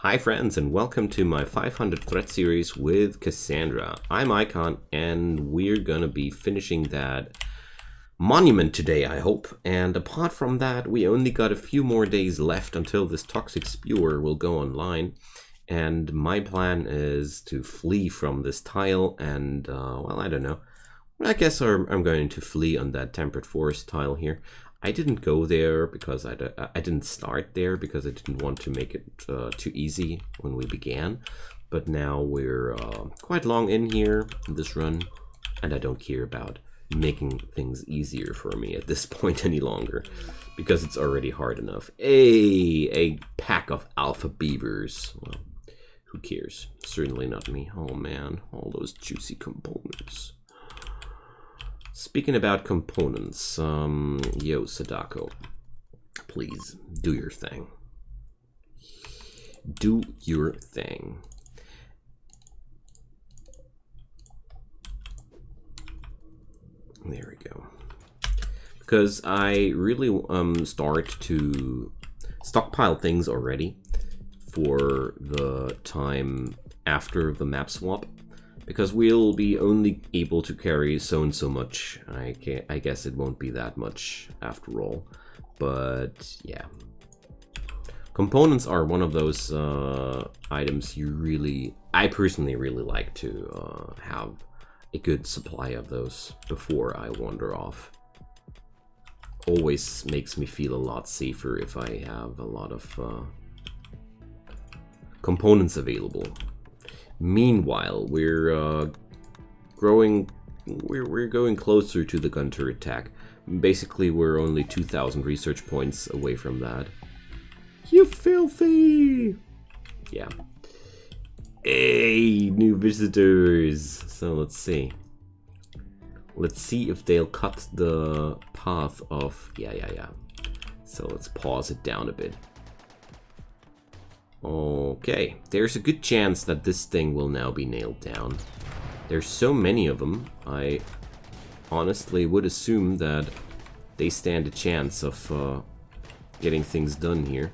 Hi friends, and welcome to my 500 threat series with Cassandra. I'm Icon, and we're gonna be finishing that monument today, I hope. And apart from that, we only got a few more days left until this toxic spewer will go online. And my plan is to flee from this tile and, well, I don't know. I guess I'm going to flee on that temperate forest tile here. I didn't go there because I didn't start there because I didn't want to make it too easy when we began. But now we're quite long in here in this run, and I don't care about making things easier for me at this point any longer because it's already hard enough. A pack of alpha beavers. Well, who cares? Certainly not me. Oh man, all those juicy components. Speaking about components, yo, Sadako, please do your thing. Do your thing. There we go. Because I really start to stockpile things already for the time after the map swap. Because we'll be only able to carry so and so much. I guess it won't be that much after all. But yeah. Components are one of those items I personally really like to have a good supply of those before I wander off. Always makes me feel a lot safer if I have a lot of components available. Meanwhile, we're going closer to the gunter attack. Basically, we're only 2,000 research points away from that. You filthy! Yeah. Hey, new visitors! So let's see. Let's see if they'll cut the path of... Yeah. So let's pause it down a bit. Okay, there's a good chance that this thing will now be nailed down. There's so many of them, I honestly would assume that they stand a chance of getting things done here.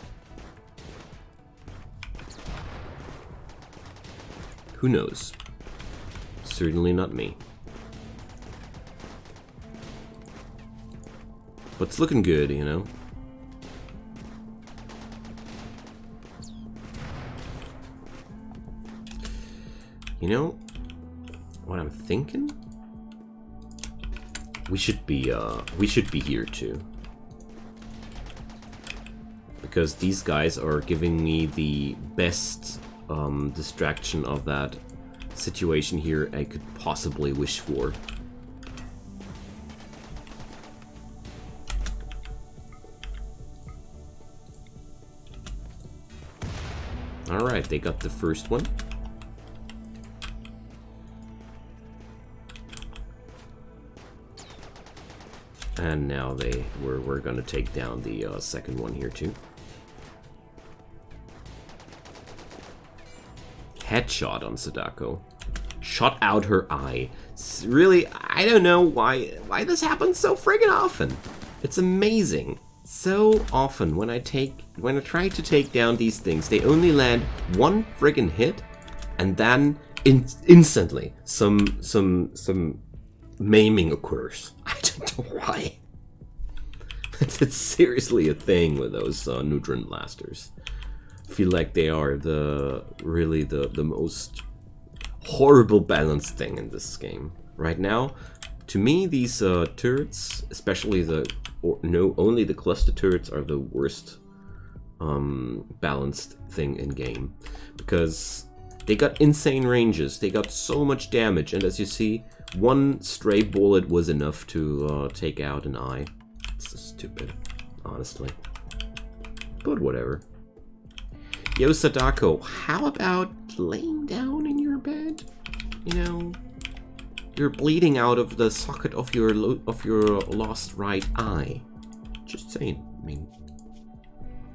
Who knows? Certainly not me. But it's looking good, you know? You know what I'm thinking? We should be here too. Because these guys are giving me the best distraction of that situation here I could possibly wish for. Alright, they got the first one. And now we're gonna take down the second one here too. Headshot on Sadako. Shot out her eye. Really, I don't know why this happens so friggin' often. It's amazing. So often when I try to take down these things, they only land one friggin' hit, and then instantly some maiming occurs. I don't know why. It's seriously a thing with those neutron blasters. I feel like they are really the most horrible balanced thing in this game right now. To me, these turrets, especially only the cluster turrets, are the worst balanced thing in game because they got insane ranges. They got so much damage, and as you see, one stray bullet was enough to take out an eye. It's so stupid, honestly. But whatever. Yo, Sadako, how about laying down in your bed? You know, you're bleeding out of the socket of your lost right eye. Just saying. I mean,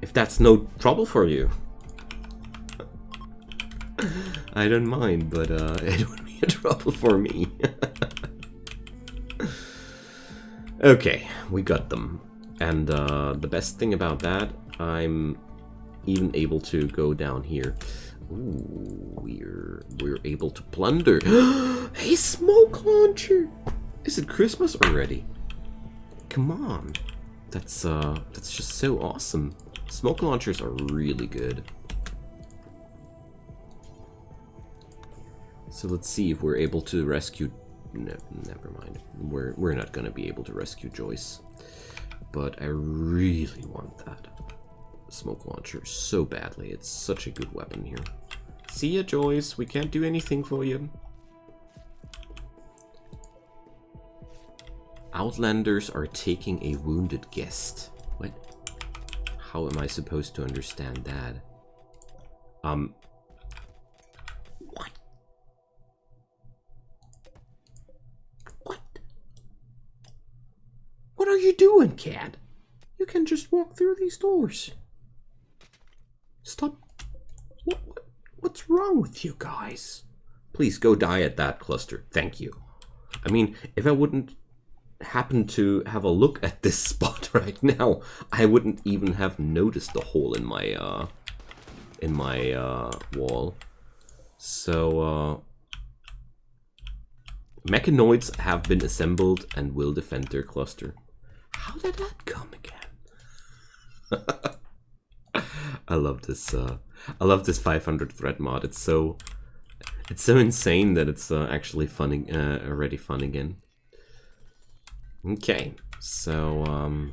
if that's no trouble for you, I don't mind, but it would be a trouble for me. Okay, we got them. And the best thing about that, I'm even able to go down here. Ooh, we're able to plunder. A smoke launcher! Is it Christmas already? Come on. That's just so awesome. Smoke launchers are really good. So let's see if we're able to rescue... No, never mind. We're not gonna be able to rescue Joyce. But I really want that smoke launcher so badly. It's such a good weapon here. See ya, Joyce. We can't do anything for you. Outlanders are taking a wounded guest. What? How am I supposed to understand that? What? What? What are you doing, cat? You can just walk through these doors. Stop. What's wrong with you guys? Please go die at that cluster. Thank you. I mean, if I wouldn't happen to have a look at this spot right now, I wouldn't even have noticed the hole in my wall. So mechanoids have been assembled and will defend their cluster. How did that come again? I love this 500 threat mod. It's so insane that it's actually fun, already fun again. Okay, so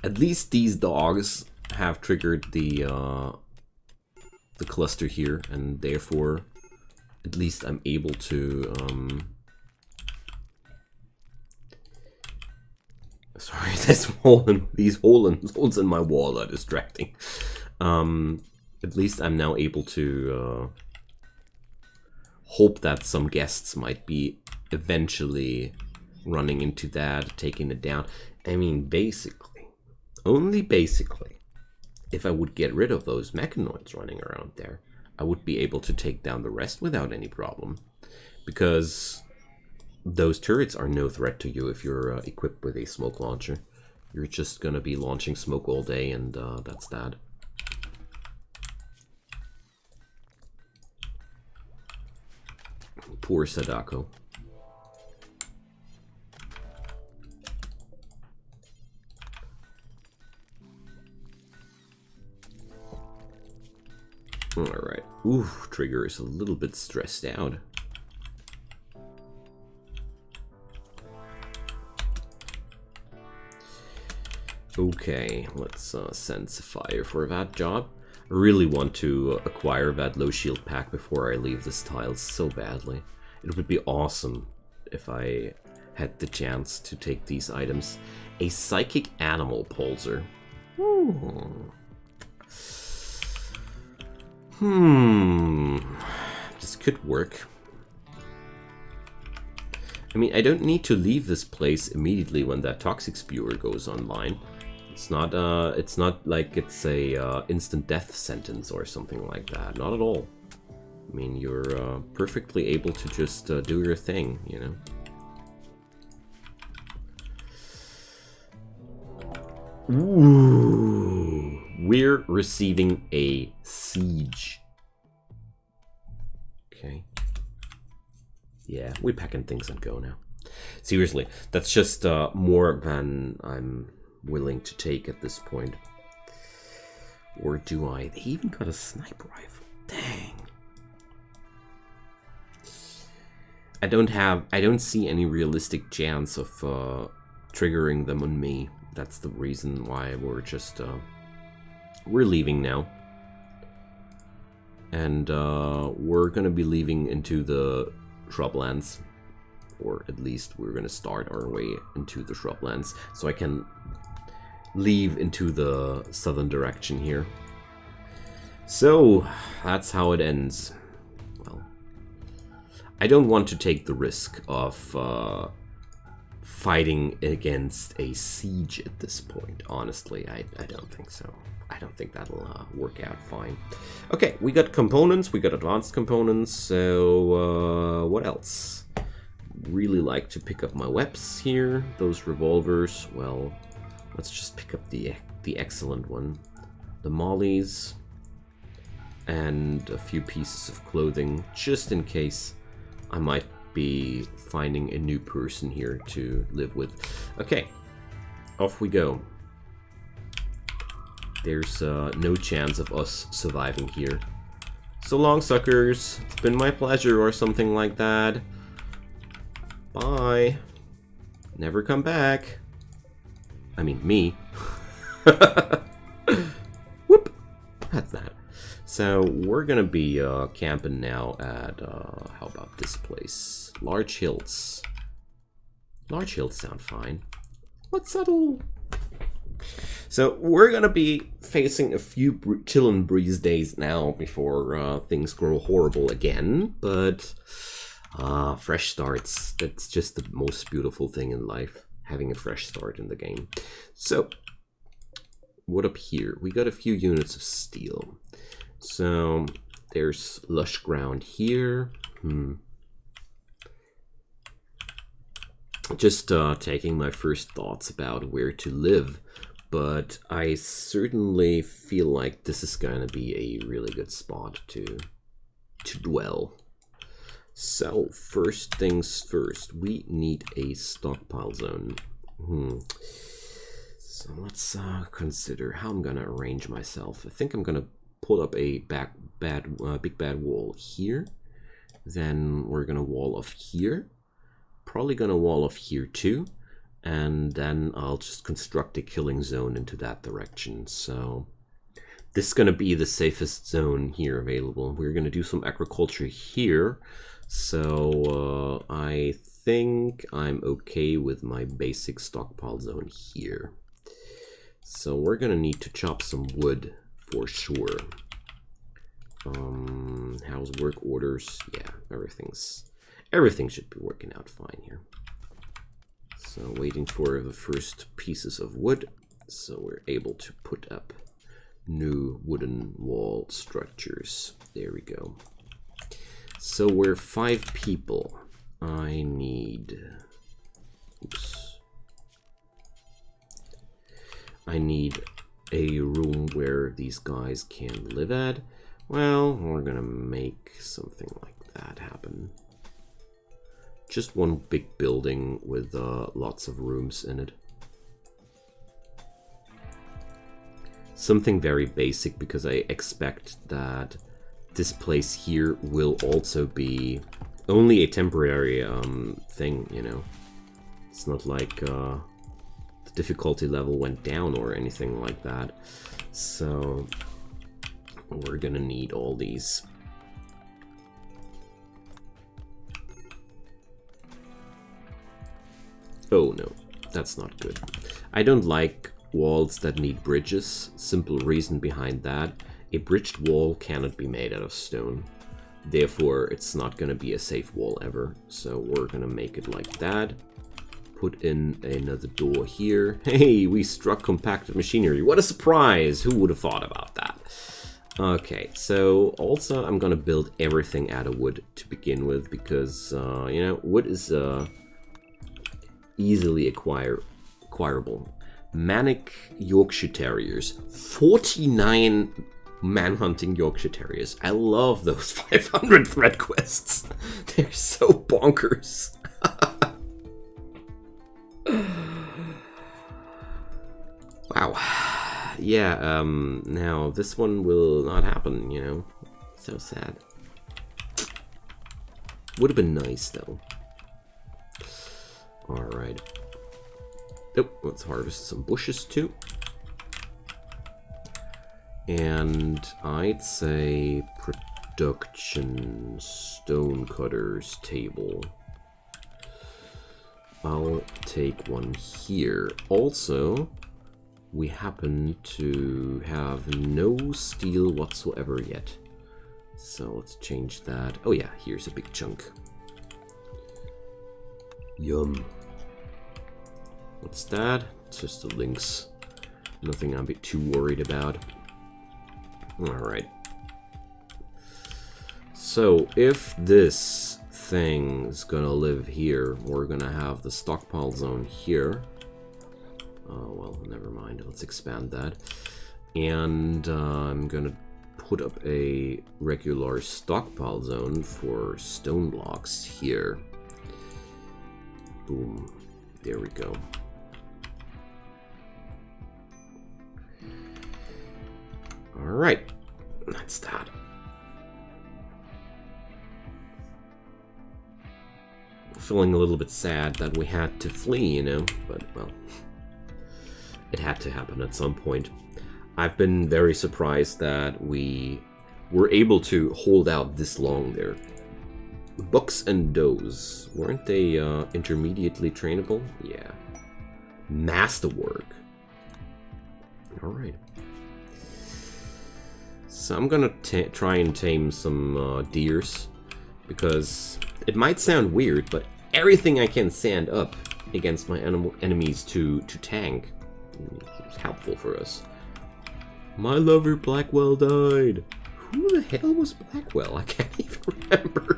at least these dogs have triggered the cluster here, and therefore at least I'm able to sorry, these holes in my wall are distracting. At least I'm now able to hope that some guests might be eventually running into that, taking it down. I mean, basically, only basically, if I would get rid of those mechanoids running around there, I would be able to take down the rest without any problem. Because those turrets are no threat to you if you're equipped with a smoke launcher. You're just gonna be launching smoke all day, and that's that. Poor Sadako. Alright. Ooh, Trigger is a little bit stressed out. Okay, let's send Sapphire for that job. I really want to acquire that low shield pack before I leave this tile so badly. It would be awesome if I had the chance to take these items. A psychic animal pulsar. This could work. I mean, I don't need to leave this place immediately when that toxic spewer goes online. It's not like it's a instant death sentence or something like that. Not at all. I mean, you're perfectly able to just do your thing, you know. Ooh, we're receiving a siege. Okay. Yeah, we're packing things and go now. Seriously, that's just more than I'm willing to take at this point. Or do I? They even got a sniper rifle. Dang. I don't see any realistic chance of triggering them on me. That's the reason why we're just we're leaving now. And we're gonna be leaving into the shrublands, or at least we're gonna start our way into the shrublands, so I can leave into the southern direction here. So that's how it ends. Well, I don't want to take the risk of fighting against a siege at this point. Honestly, I don't think so. I don't think that'll work out fine. Okay, we got components, we got advanced components, so what else? Really like to pick up my weapons here. Those revolvers, well, let's just pick up the excellent one. the mollies, and a few pieces of clothing, just in case I might be finding a new person here to live with. Okay, off we go. There's no chance of us surviving here. So long, suckers. It's been my pleasure, or something like that. Bye. Never come back. I mean, me. Whoop. That's that. So we're gonna be camping now at how about this place? Large Hills. Large Hills sound fine. Let's settle. So we're gonna be facing a few chill and breeze days now before things grow horrible again. But fresh starts, that's just the most beautiful thing in life, having a fresh start in the game. So what up here? We got a few units of steel. So there's lush ground here. Just taking my first thoughts about where to live, but I certainly feel like this is going to be a really good spot to dwell. So first things first, we need a stockpile zone. So let's consider how I'm gonna arrange myself. I think I'm gonna put up a big bad wall here. Then we're gonna wall off here. Probably gonna wall off here too. And then I'll just construct a killing zone into that direction. So this is gonna be the safest zone here available. We're gonna do some agriculture here. So I think I'm okay with my basic stockpile zone here. So we're gonna need to chop some wood for sure. How's work orders? Yeah, everything should be working out fine here. So waiting for the first pieces of wood, so we're able to put up new wooden wall structures. There we go. So we're 5 people. I need a room where these guys can live at. Well, we're gonna make something like that happen. Just one big building with lots of rooms in it. Something very basic, because I expect that this place here will also be only a temporary thing, you know. It's not like the difficulty level went down or anything like that. So we're gonna need all these. Oh no, that's not good. I don't like walls that need bridges. Simple reason behind that: a bridged wall cannot be made out of stone. Therefore, it's not gonna be a safe wall ever. So we're gonna make it like that. Put in another door here. Hey, we struck compacted machinery. What a surprise! Who would have thought about that? Okay, so also I'm gonna build everything out of wood to begin with, because you know, wood is easily acquirable. Manic Yorkshire Terriers, 49 manhunting Yorkshire Terriers. I love those 500 thread quests. They're so bonkers. Wow. Yeah, now this one will not happen, you know. So sad. Would have been nice, though. Alright. Oh, let's harvest some bushes, too. And I'd say production stonecutters table. I'll take one here. Also, we happen to have no steel whatsoever yet. So let's change that. Oh yeah, here's a big chunk. Yum. What's that? It's just the links. Nothing I'm too worried about. Alright. So if this thing is gonna live here, we're gonna have the stockpile zone here. Oh, well, never mind. Let's expand that. And I'm gonna put up a regular stockpile zone for stone blocks here. Boom. There we go. Alright. That's that. Feeling a little bit sad that we had to flee, you know, but, well, it had to happen at some point. I've been very surprised that we were able to hold out this long there. Bucks and does, weren't they intermediately trainable? Yeah. Masterwork. Alright. So I'm gonna try and tame some deers, because it might sound weird, but everything I can sand up against my enemies to tank is helpful for us. My lover Blackwell died. Who the hell was Blackwell? I can't even remember.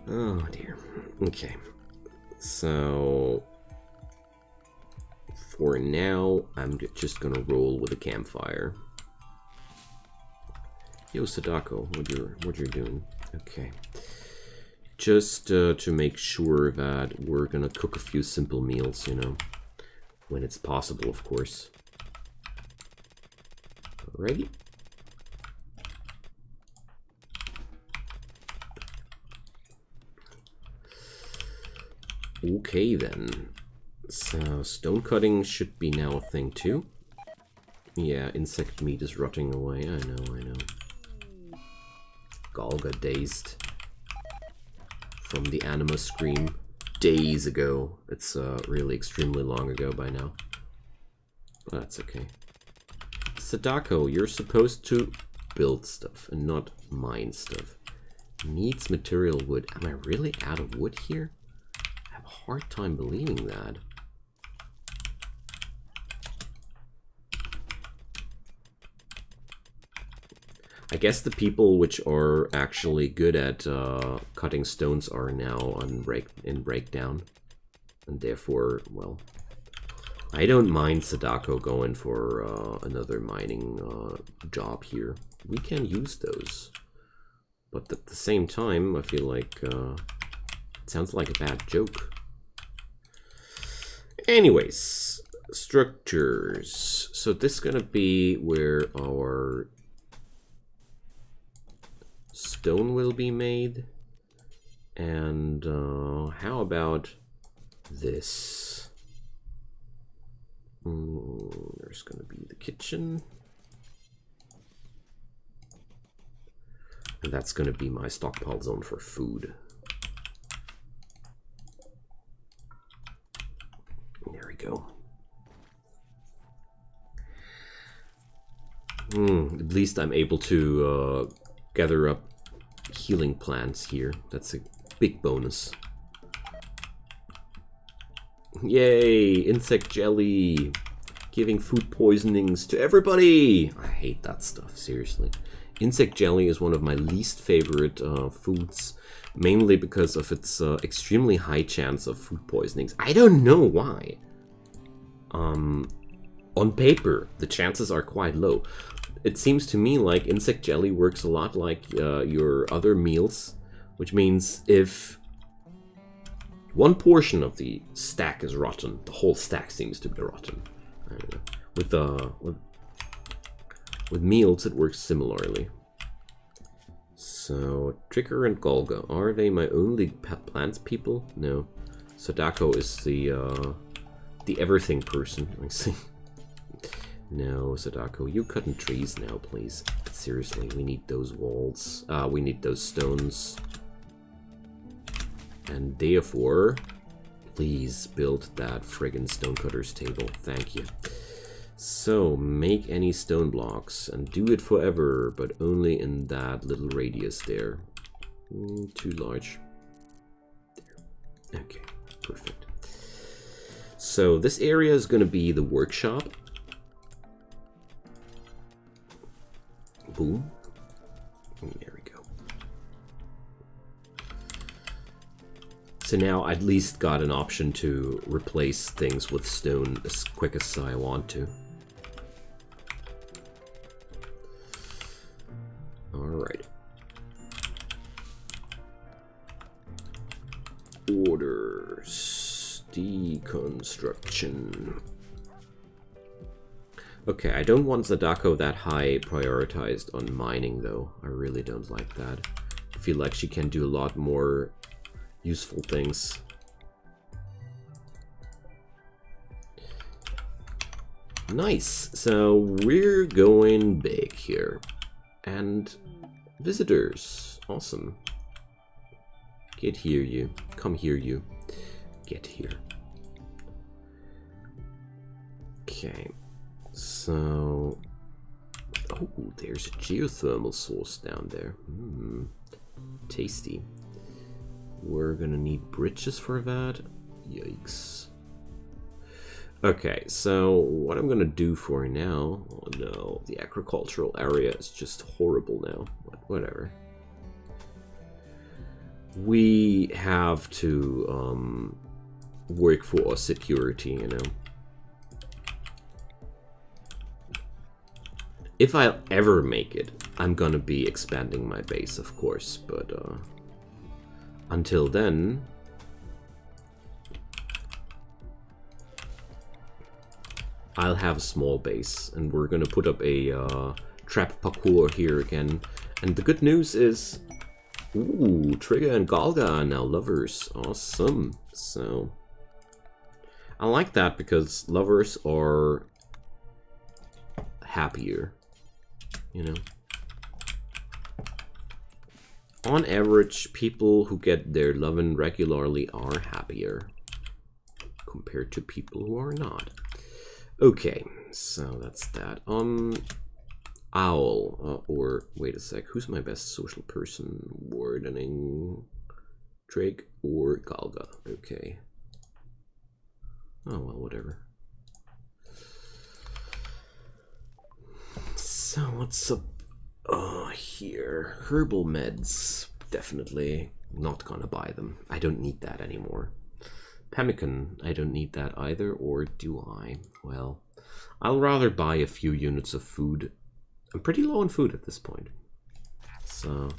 Oh dear. Okay. So for now, I'm just gonna roll with a campfire. Yo, Sadako, what you're doing? Okay. Just to make sure that we're gonna cook a few simple meals, you know, when it's possible, of course. Alrighty. Okay then. So stone cutting should be now a thing too. Yeah, insect meat is rotting away. I know. Galga dazed from the anima scream days ago. It's really extremely long ago by now. But that's okay. Sadako, you're supposed to build stuff and not mine stuff. Needs material wood. Am I really out of wood here? I have a hard time believing that. I guess the people which are actually good at cutting stones are now in breakdown. And therefore, well, I don't mind Sadako going for another mining job here. We can use those. But at the same time, I feel like it sounds like a bad joke. Anyways, structures. So this is gonna be where our stone will be made. And how about this? There's gonna be the kitchen. And that's gonna be my stockpile zone for food. There we go. At least I'm able to gather up healing plants here. That's a big bonus. Yay! Insect jelly! Giving food poisonings to everybody! I hate that stuff, seriously. Insect jelly is one of my least favorite foods, mainly because of its extremely high chance of food poisonings. I don't know why. On paper, the chances are quite low. It seems to me like insect jelly works a lot like your other meals, which means if one portion of the stack is rotten, the whole stack seems to be rotten. I don't know. With meals, it works similarly. So, Trigger and Golga, are they my only plants people? No. Sadako is the everything person, I see. No, Sadako, you cutting trees now, please. Seriously, we need those walls. We need those stones. And therefore, please build that friggin' stonecutter's table. Thank you. So, make any stone blocks and do it forever, but only in that little radius there. Too large. There. Okay, perfect. So, this area is going to be the workshop. Boom. There we go. So now I at least got an option to replace things with stone as quick as I want to. Alright. Orders. Deconstruction. Okay, I don't want Sadako that high prioritized on mining though. I really don't like that. I feel like she can do a lot more useful things. Nice. So we're going big here. And visitors. Awesome. Get here, you. Come here, you. Get here. Okay. So... oh, there's a geothermal source down there. Tasty. We're gonna need bridges for that. Yikes. Okay, so what I'm gonna do for now... oh no, the agricultural area is just horrible now. But whatever. We have to work for our security, you know. If I ever make it, I'm gonna be expanding my base, of course, but until then... I'll have a small base, and we're gonna put up a trap parkour here again. And the good news is... ooh, Trigger and Galga are now lovers. Awesome. So... I like that because lovers are... happier. You know? On average, people who get their lovin' regularly are happier. Compared to people who are not. Okay, so that's that. Owl, or wait a sec, who's my best social person? Wardening, Drake, or Galga? Okay. Oh well, whatever. So what's up here? Herbal meds, definitely not gonna buy them. I don't need that anymore. Pemmican, I don't need that either, or do I? Well, I'll rather buy a few units of food. I'm pretty low on food at this point. So,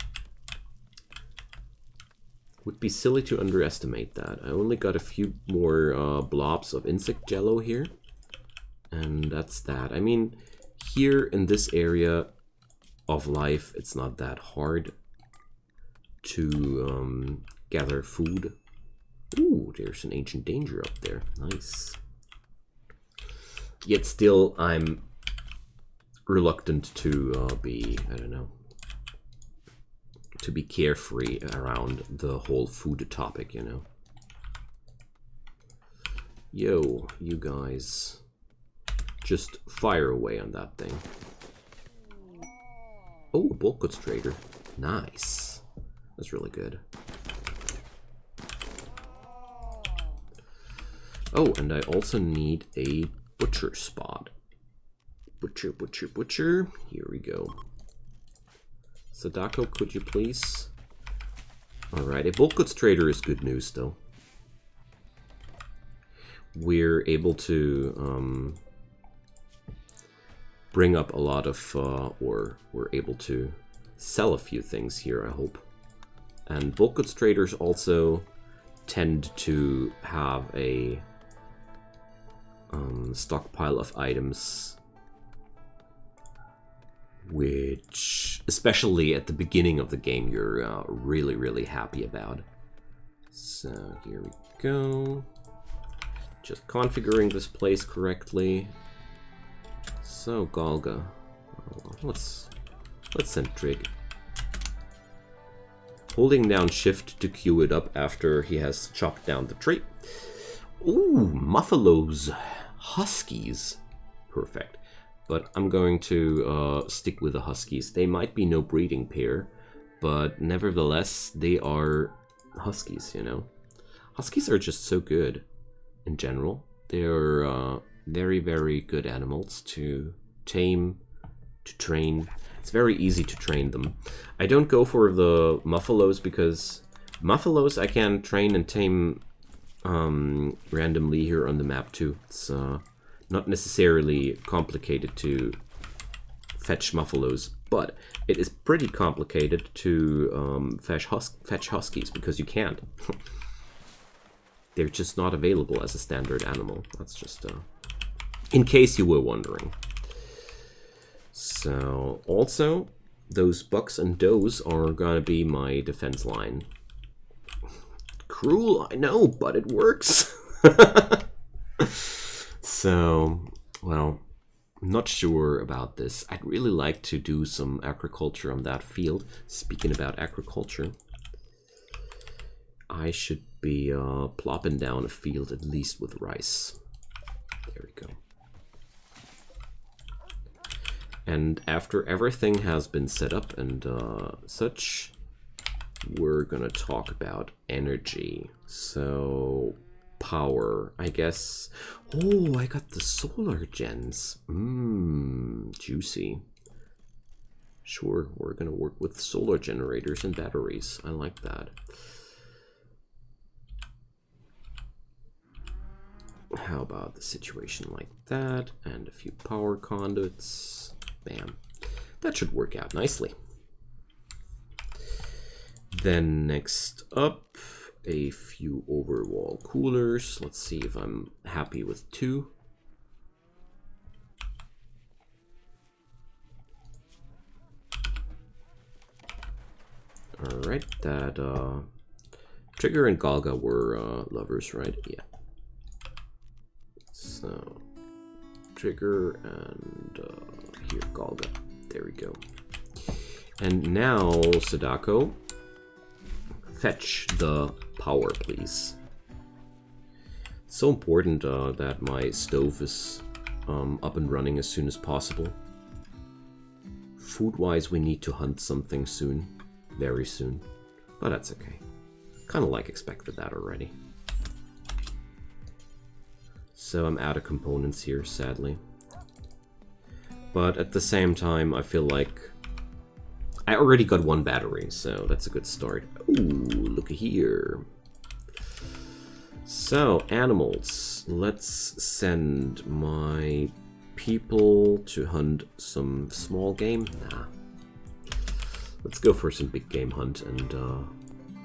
would be silly to underestimate that. I only got a few more blobs of insect jello here. And that's that. I mean, here in this area of life, it's not that hard to gather food. Ooh, there's an ancient danger up there. Nice. Yet still, I'm reluctant to be, I don't know, to be carefree around the whole food topic, you know. Yo, you guys, just fire away on that thing. Oh, a bulk goods trader. Nice. That's really good. Oh, and I also need a butcher spot. Butcher, butcher, butcher. Here we go. Sadako, could you please? Alright, a bulk goods trader is good news, though. We're able to bring up a lot of, or we're able to sell a few things here, I hope. And bulk goods traders also tend to have a stockpile of items, which, especially at the beginning of the game, you're really, really happy about. So here we go. Just configuring this place correctly. So Galga, let's send Trig. Holding down shift to queue it up after he has chopped down the tree. Ooh, Muffalos. Huskies. Perfect. But I'm going to stick with the Huskies. They might be no breeding pair, but nevertheless, they are Huskies, you know. Huskies are just so good in general. They're very, very good animals to tame, to train. It's very easy to train them. I don't go for the Muffalos because Muffalos I can train and tame randomly here on the map too. It's not necessarily complicated to fetch Muffalos, but it is pretty complicated to fetch Huskies because you can't. They're just not available as a standard animal. That's just in case you were wondering. So also, those bucks and does are gonna be my defense line. Cruel, I know, but it works. So, well, I'm not sure about this. I'd really like to do some agriculture on that field. Speaking about agriculture, I should be plopping down a field at least with rice. There we go. And after everything has been set up and such, we're gonna talk about energy. So, power, I guess. Oh, I got the solar gens. Juicy. Sure, we're gonna work with solar generators and batteries. I like that. How about the situation like that? And a few power conduits. Bam. That should work out nicely. Then next up, a few overwall coolers. Let's see if I'm happy with 2. Alright, that Trigger and Galga were lovers, right? Yeah. So Trigger and here, Galga. There we go. And now, Sadako, fetch the power, please. So important that my stove is up and running as soon as possible. Food-wise, we need to hunt something soon. Very soon. But that's okay. Kind of like expected that already. So I'm out of components here, sadly. But at the same time, I feel like I already got 1 battery, so that's a good start. Ooh, looky here. So, animals. Let's send my people to hunt some small game. Nah. Let's go for some big game hunt and,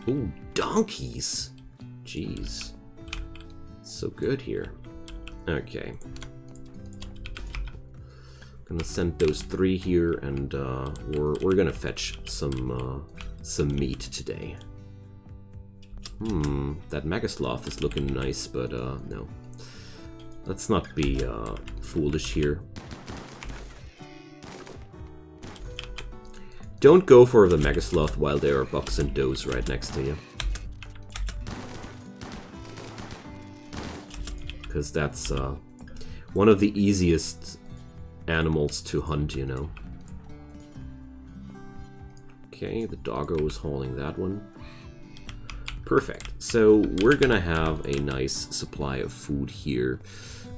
ooh, donkeys! Jeez. So good here. Okay. Gonna send those 3 here, and we're gonna fetch some meat today. That Megasloth is looking nice, but no. Let's not be foolish here. Don't go for the Megasloth while there are bucks and does right next to you. Because that's one of the easiest animals to hunt, you know. Okay, the doggo is hauling that one. Perfect. So we're gonna have a nice supply of food here.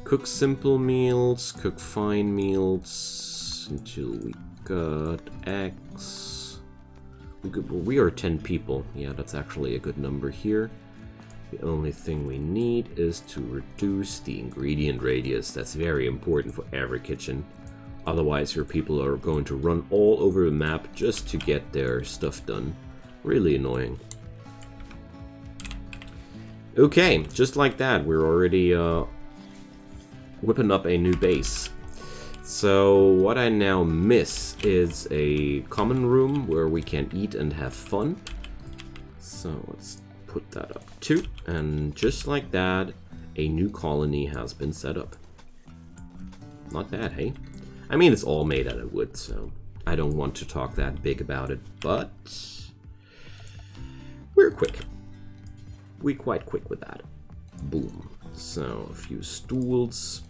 Cook simple meals, cook fine meals until we got eggs. We are 10 people. Yeah, that's actually a good number here. The only thing we need is to reduce the ingredient radius. That's very important for every kitchen. Otherwise, your people are going to run all over the map just to get their stuff done. Really annoying. Okay, just like that, we're already whipping up a new base. So what I now miss is a common room where we can eat and have fun. So let's put that up too. And just like that, a new colony has been set up. Not bad, hey? I mean, it's all made out of wood, so I don't want to talk that big about it, but we're quick. We're quite quick with that. Boom. So, a few stools.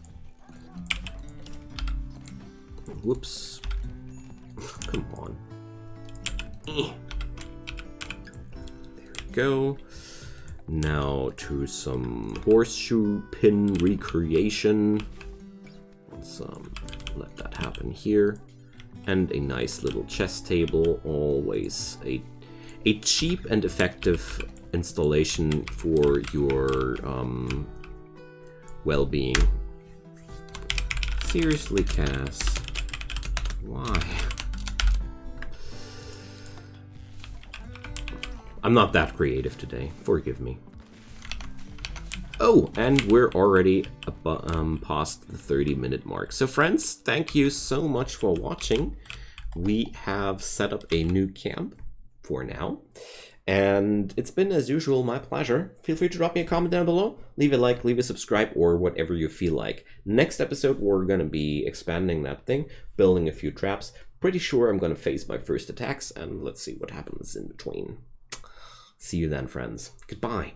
Whoops. Come on. There we go. Now to some horseshoe pin recreation. Let's let that happen here. And a nice little chess table. Always a cheap and effective installation for your well-being. Seriously, Cass, why? I'm not that creative today, forgive me. Oh, and we're already past the 30-minute mark. So friends, thank you so much for watching. We have set up a new camp for now. And it's been, as usual, my pleasure. Feel free to drop me a comment down below. Leave a like, leave a subscribe, or whatever you feel like. Next episode, we're going to be expanding that thing, building a few traps. Pretty sure I'm going to face my first attacks, and let's see what happens in between. See you then, friends. Goodbye.